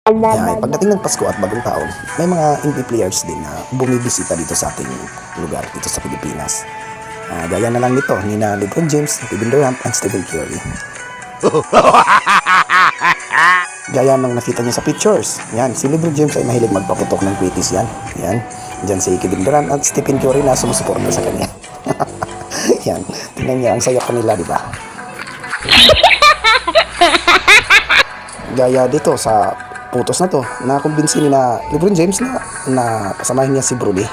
Yan, pagdating ng Pasko at Bagong Taon, may mga NBA players din na bumibisita dito sa ating lugar, dito sa Pilipinas. Gaya na lang nito, nina LeBron James, Kevin Durant, and Stephen Curry. Gaya nung nakita niyo sa pictures. Yan, si LeBron James ay mahilig magpaputok ng quitis yan. Yan, dyan si Kevin Durant at Stephen Curry na sumusuporta sa kanya. Yan, tingnan niyo, ang saya pa nila, di ba? Gaya dito sa putos na to, nakumbinsi ni na LeBron James na kasamahin niya si Brody,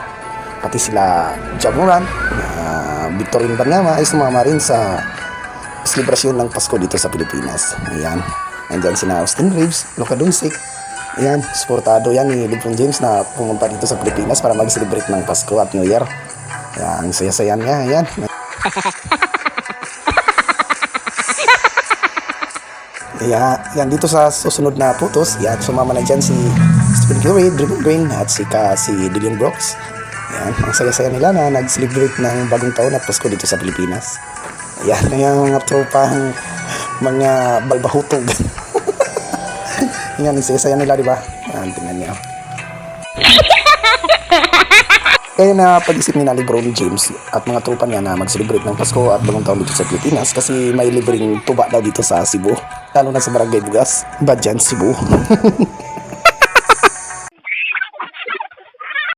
pati sila Ja Morant, Victorine Banyama ay sumama rin sa selebrasyon ng Pasko dito sa Pilipinas. Ayan, andyan sina Austin Reeves, Luka Doncic. Ayan, suportado yan ni LeBron James na pumunta dito sa Pilipinas para mag-celebrate ng Pasko at New Year. Ayan, ang saya-saya niya. Ayan. Yan dito sa susunod na putos, yan, sumama na dyan si Stephen Curry, Draymond Green, at si Dillon Brooks. Yan, ang saya-saya nila na nag-celebrate ng Bagong Taon at Pasko dito sa Pilipinas. Yan, yung mga tropang mga balbahutog. Yan, ang saya-saya nila, di ba? Yan, tingnan niyo. Kaya na pag-isip ni na LeBron James at mga tropa niya na mag-celebrate ng Pasko at Bagong Taon dito sa Pilipinas kasi may libreng tuba daw dito sa Cebu, lalo na sa Barangay Bugas, Badyan, Cebu.